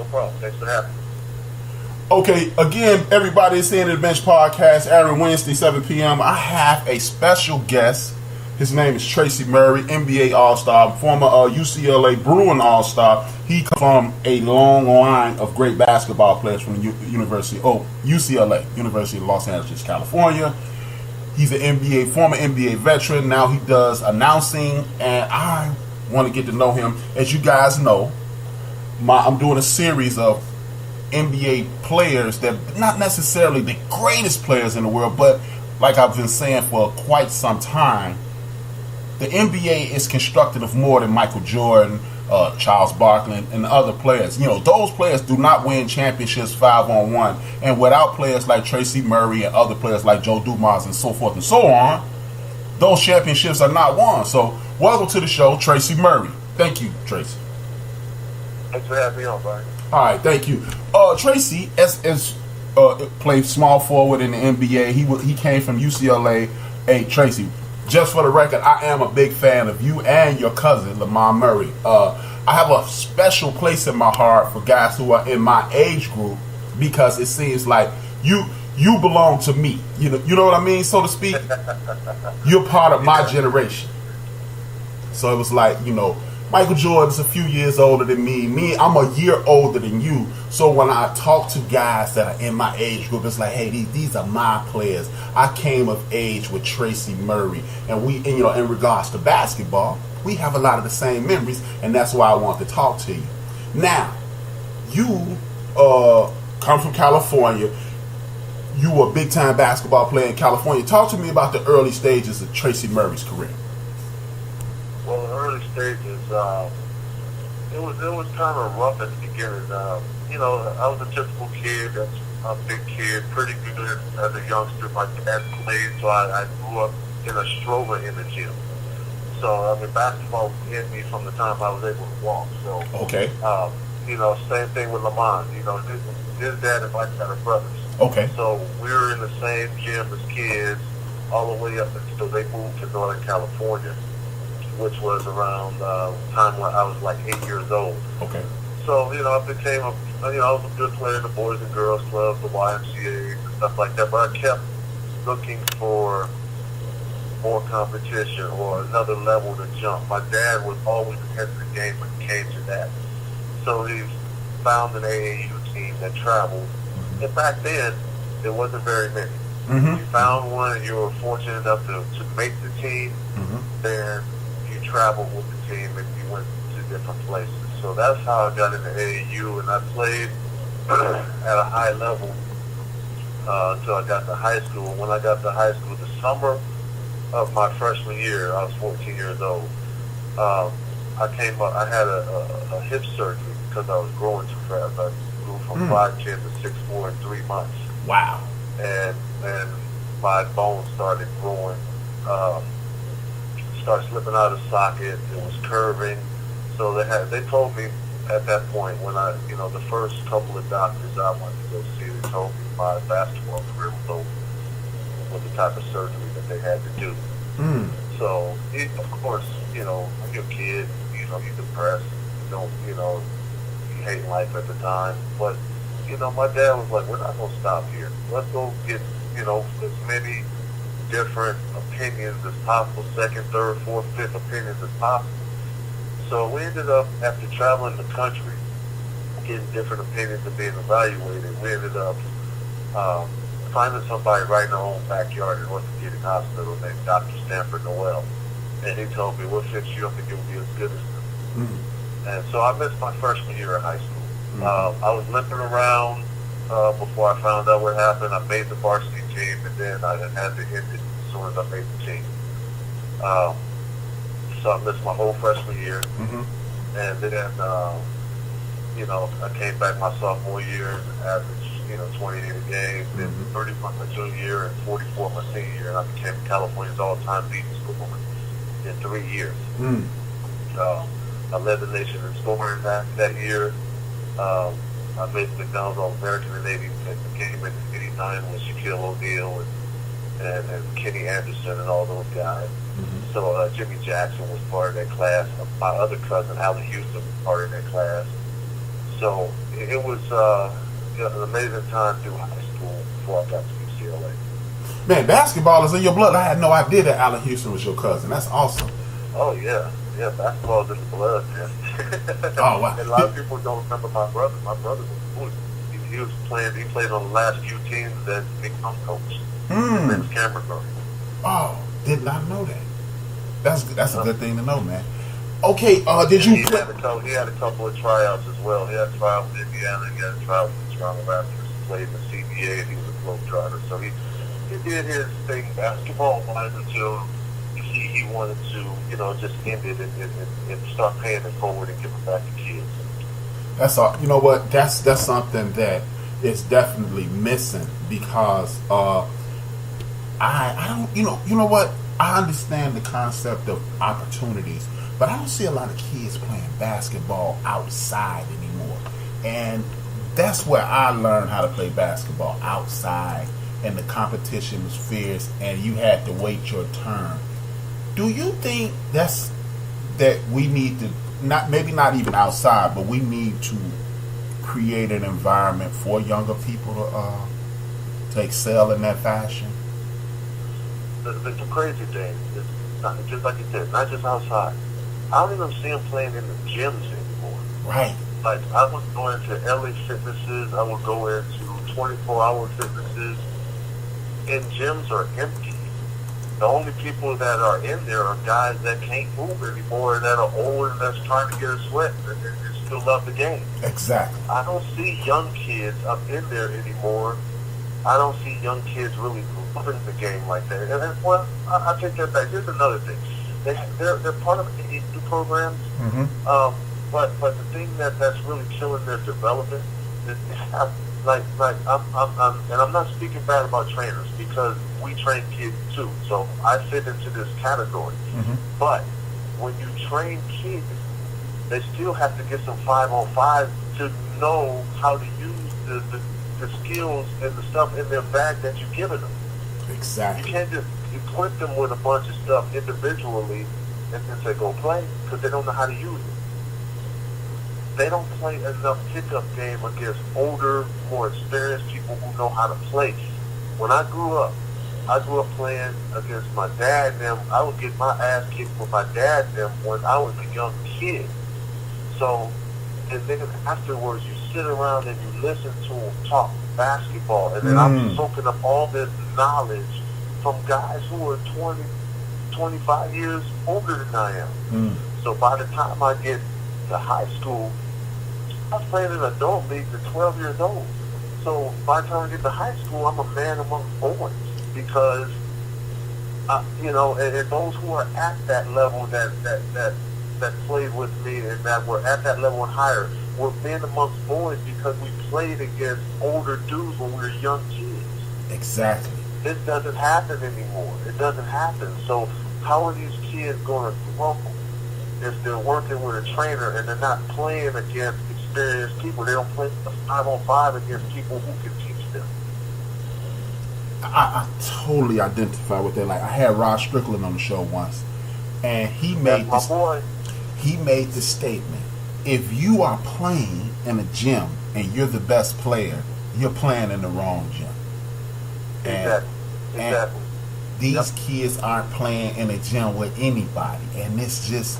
No problem. Thanks for having me. Okay, again, everybody is seeing the Bench Podcast every Wednesday, 7 p.m. I have a special guest. His name is Tracy Murray, NBA All-Star, former UCLA Bruin All-Star. He comes from a long line of great basketball players from the UCLA, University of Los Angeles, California. He's an former NBA veteran. Now he does announcing, and I want to get to know him. As you guys know, I'm doing a series of NBA players that not necessarily the greatest players in the world, but like I've been saying for quite some time, the NBA is constructed of more than Michael Jordan, Charles Barkley, and other players. You know, those players do not win championships 5-on-1, and without players like Tracy Murray and other players like Joe Dumas and so forth and so on, those championships are not won. So, welcome to the show, Tracy Murray. Thank you, Tracy. Thanks for having me on, Brian. All right, thank you. Tracy played small forward in the NBA. He came from UCLA. Hey, Tracy, just for the record, I am a big fan of you and your cousin, Lamar Murray. I have a special place in my heart for guys who are in my age group because it seems like you belong to me. You know what I mean, so to speak. You're part of my generation. So it was like, Michael Jordan's a few years older than me. I'm a year older than you. So when I talk to guys that are in my age group, it's like, hey, these are my players. I came of age with Tracy Murray, and in regards to basketball, we have a lot of the same memories, and that's why I want to talk to you. Now, you come from California. You were a big-time basketball player in California. Talk to me about the early stages of Tracy Murray's career. Well, in the early stages, it was kind of rough at the beginning. I was a typical kid, a big kid, pretty good as a youngster. My dad played, so I grew up in a stroller in the gym. So, basketball hit me from the time I was able to walk. So, okay. Same thing with Lamont. His dad and my dad are brothers. Okay. So, we were in the same gym as kids all the way up until they moved to Northern California, which was around the time when I was like 8 years old. Okay. So, I became I was a good player in the Boys and Girls Club, the YMCA, and stuff like that, but I kept looking for more competition or another level to jump. My dad was always ahead of the game when it came to that. So he found an AAU team that traveled. And back then, there wasn't very many. Mm-hmm. If you found one and you were fortunate enough to make the team, then traveled with the team and you went to different places. So that's how I got into AAU, and I played at a high level until I got to high school. When I got to high school, the summer of my freshman year, I was 14 years old. I had a hip surgery because I was growing too fast. I grew from 5'10" to 6'4" in 3 months. Wow. And my bones started growing. Started slipping out of socket. It was curving. So they told me at that point when the first couple of doctors I went to go see, they told me my basketball career was over with the type of surgery that they had to do. So, of course, when you're a kid, you're depressed. You hate life at the time. But, my dad was like, we're not going to stop here. Let's go get, as many different opinions as possible, second, third, fourth, fifth opinions as possible. So we ended up, after traveling the country, getting different opinions and being evaluated, we ended up finding somebody right in our own backyard in orthopedic hospital named Dr. Stanford Noel. And he told me, we'll fix you up and you'll be as good as them. And so I missed my freshman year of high school. I was limping around before I found out what happened. I made the varsity team, and then I had to end it as soon as I made the team. So I missed my whole freshman year. And then, I came back my sophomore year and averaged, 28 a game, then 31 my junior year and 44 my senior year, and I became California's all-time leading scorer in 3 years. I led the nation in scoring that year. I made the McDonald's All-American in 80, came in 89 with Shaquille O'Neal and Kenny Anderson and all those guys. So Jimmy Jackson was part of that class. My other cousin, Allen Houston, was part of that class. So it was an amazing time through high school before I got to UCLA. Man, basketball is in your blood. I had no idea that Allen Houston was your cousin. That's awesome. Oh yeah, basketball is in the blood, man. Oh wow. And a lot of people don't remember my brother. My brother was he was playing. He played on the last few teams that become coach. His name was Cameron Murray. Oh, did not know that. That's a good thing to know, man. Okay, did you? He had a couple of tryouts as well. He had a tryout with Indiana. He had a tryout with the Toronto Raptors. He played in the CBA, and he was a globetrotter. So he did his thing basketball-wise until he wanted to, just end it and start paying it forward and give it back to kids. That's all. You know what? That's something that is definitely missing because I don't. You know what? I understand the concept of opportunities, but I don't see a lot of kids playing basketball outside anymore. And that's where I learned how to play basketball outside, and the competition was fierce, and you had to wait your turn. Do you think that we need to not even outside, but we need to create an environment for younger people to excel in that fashion? The crazy thing is, not, just like you said, not just outside. I don't even see them playing in the gyms anymore. Right. Like, I would go into LA Fitnesses, I would go into 24-hour fitnesses, and gyms are empty. The only people that are in there are guys that can't move anymore, that are old and that's trying to get a sweat, and they still love the game. Exactly. I don't see young kids up in there anymore. I don't see young kids really loving the game like that. And well, I take that back. Here's another thing. They're part of the AAU programs. Mm-hmm. But the thing that's really killing their development is I'm not speaking bad about trainers because we train kids too. So I fit into this category. Mm-hmm. But when you train kids, they still have to get some 5-on-5 to know how to use the skills and the stuff in their bag that you've given them. Exactly. You can't just equip them with a bunch of stuff individually and then say, go play, because they don't know how to use it. They don't play enough pickup game against older, more experienced people who know how to play. When I grew up playing against my dad and them. I would get my ass kicked with my dad and them when I was a young kid. So, and then afterwards you sit around and you listen to them talk basketball, and then I'm soaking up all this knowledge from guys who are 20, 25 years older than I am. So by the time I get to high school, I was playing in an adult league at 12 years old. So by the time I get to high school, I'm a man among boys because, and those who are at that level that played with me and that were at that level and higher were men amongst boys because we played against older dudes when we were young kids. Exactly. This doesn't happen anymore. It doesn't happen. So how are these kids going to grow if they're working with a trainer and they're not playing against experienced people? They don't play 5-on-5 against people who can teach them. I totally identify with that. Like, I had Rod Strickland on the show once, and he made the statement: if you are playing in a gym and you're the best player, you're playing in the wrong gym. Exactly. And these kids aren't playing in a gym with anybody, and it's just,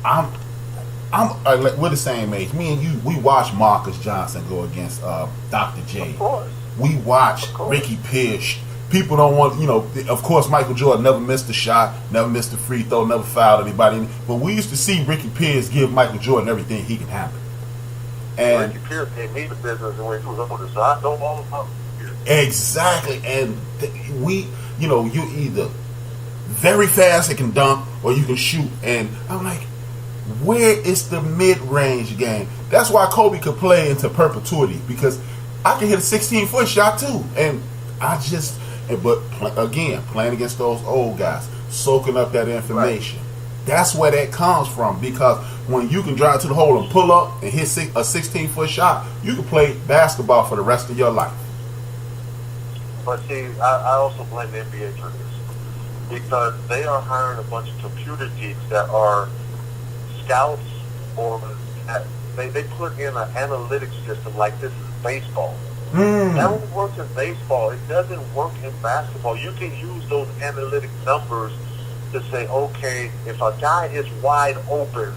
we're the same age. Me and you, we watch Marcus Johnson go against Dr. J. Of course. We watch Ricky Pierce. People don't want, of course, Michael Jordan never missed a shot, never missed a free throw, never fouled anybody. But we used to see Ricky Pierce give Michael Jordan everything he can handle. And Ricky Pierce gave me the business when he was older, so I know all about Pierce. Exactly. And you either very fast and can dunk, or you can shoot. And I'm like, where is the mid-range game? That's why Kobe could play into perpetuity, because I can hit a 16-foot shot too. And playing against those old guys, soaking up that information. Right. That's where that comes from, because when you can drive to the hole and pull up and hit a 16-foot shot, you can play basketball for the rest of your life. But see, I also blame the NBA for this, because they are hiring a bunch of computer geeks that are scouts or that they put in an analytics system like this is baseball. That only works in baseball. It doesn't work in basketball. You can use those analytic numbers to say, okay, if a guy is wide open,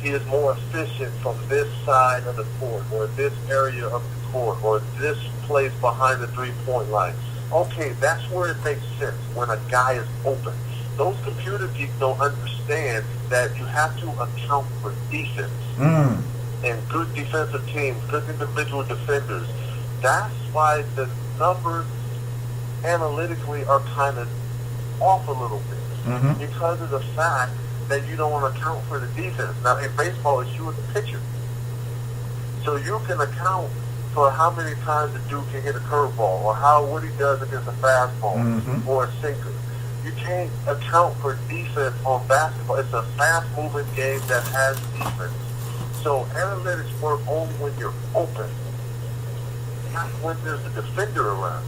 he is more efficient from this side of the court or this area of the court or this place behind the three-point line. Okay, that's where it makes sense when a guy is open. Those computer geeks don't understand that you have to account for defense and good defensive teams, good individual defenders. That's why the numbers analytically are kind of off a little bit because of the fact that you don't want to account for the defense. Now, in baseball, it's you and the pitcher. So you can account for how many times the dude can hit a curveball or what he does against a fastball or a sinker. You can't account for defense on basketball. It's a fast-moving game that has defense. So analytics work only when you're open, not when there's a defender around.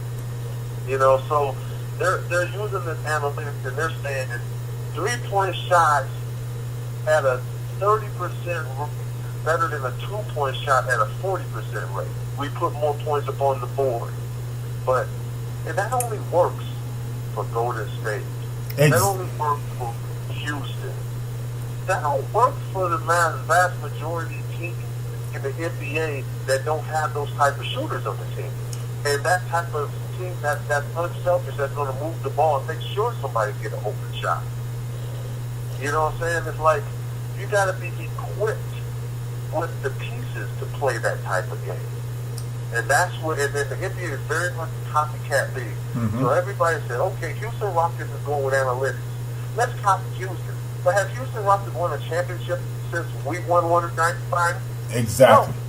You know, so they're using this analytics and they're saying that 3-point shots at a 30% better than a 2-point shot at a 40% rate. We put more points up on the board. And that only works for Golden State. That only works for Houston. That don't work for the vast majority of teams in the NBA that don't have those type of shooters on the team. And that type of team that's unselfish, that's going to move the ball and make sure somebody get an open shot. You know what I'm saying? It's like you got to be equipped with the pieces to play that type of game. And that's what, and then the NBA is very much a copycat league. So everybody said, okay, Houston Rockets is going with analytics. Let's copy Houston. But have Houston Rockets won a championship since week 195? Exactly. No.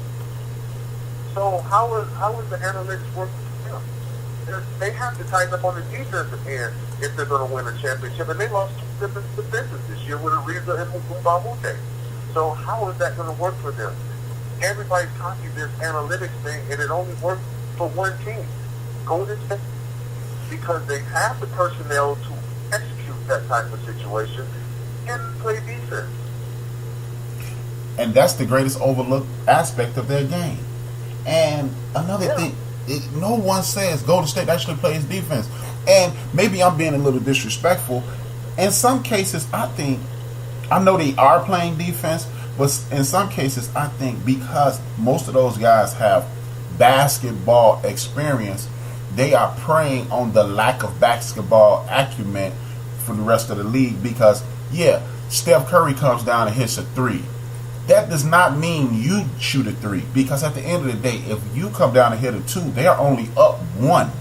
So how is the analytics working for them? They have to tighten up on the defensive end if they're going to win a championship. And they lost 2 different defenses this year with Ariza and Mbamute. So how is that going to work for them? Everybody copies this analytics thing, and it only works for one team, Golden State, because they have the personnel to execute that type of situation and play defense. And that's the greatest overlooked aspect of their game. And another thing, no one says Golden State actually plays defense. And maybe I'm being a little disrespectful. In some cases, I know they are playing defense, but in some cases, I think because most of those guys have basketball experience, they are preying on the lack of basketball acumen for the rest of the league. Because, Steph Curry comes down and hits a 3. That does not mean you shoot a 3. Because at the end of the day, if you come down and hit a 2, they are only up 1.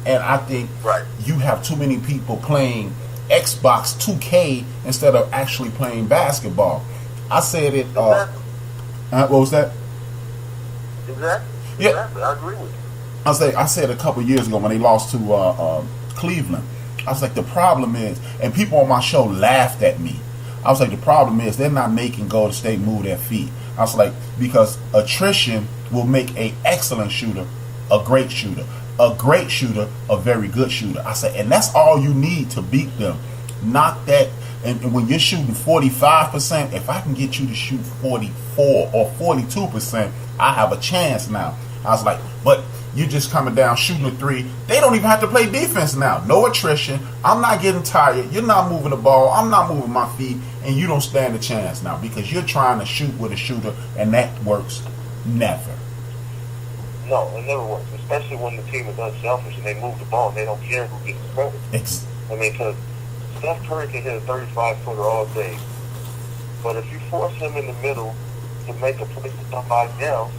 And I think you have too many people playing Xbox 2K instead of actually playing basketball. I said it. What was that? Exactly. Yeah, exactly. I agree with you. I said a couple years ago when they lost to Cleveland. I was like, the problem is, and people on my show laughed at me. I was like, the problem is they're not making Golden State move their feet. I was like, because attrition will make an excellent shooter a great shooter, a great shooter a very good shooter. I said, and that's all you need to beat them. Not that. And when you're shooting 45%, if I can get you to shoot 44 or 42%, I have a chance now. I was like, but you're just coming down shooting a 3. They don't even have to play defense now. No attrition. I'm not getting tired. You're not moving the ball. I'm not moving my feet. And you don't stand a chance now because you're trying to shoot with a shooter, and that works never. No, it never works, especially when the team is unselfish and they move the ball and they don't care who gets credit. I mean, because Steph Curry can hit a 35-footer all day, but if you force him in the middle to make a play for somebody else,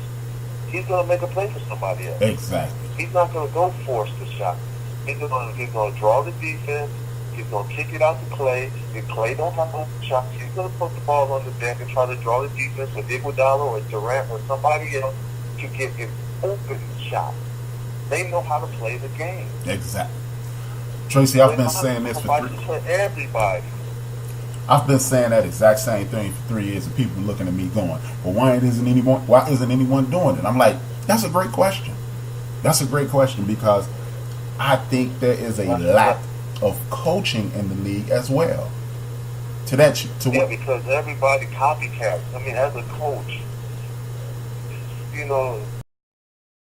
he's going to make a play for somebody else. Exactly. He's not going to go force the shot. He's going to draw the defense. He's going to kick it out to Clay. If Clay don't have open shots, he's going to put the ball on the deck and try to draw the defense with Iguodala or Durant or somebody else to get an open shot. They know how to play the game. Exactly. Tracy, I've been saying this for 3 years. Everybody. I've been saying that exact same thing for 3 years, and people looking at me going, well, why isn't anyone doing it? I'm like, that's a great question. That's a great question because I think there is a lack of coaching in the league as well. Because everybody copycats. I mean, as a coach, you know,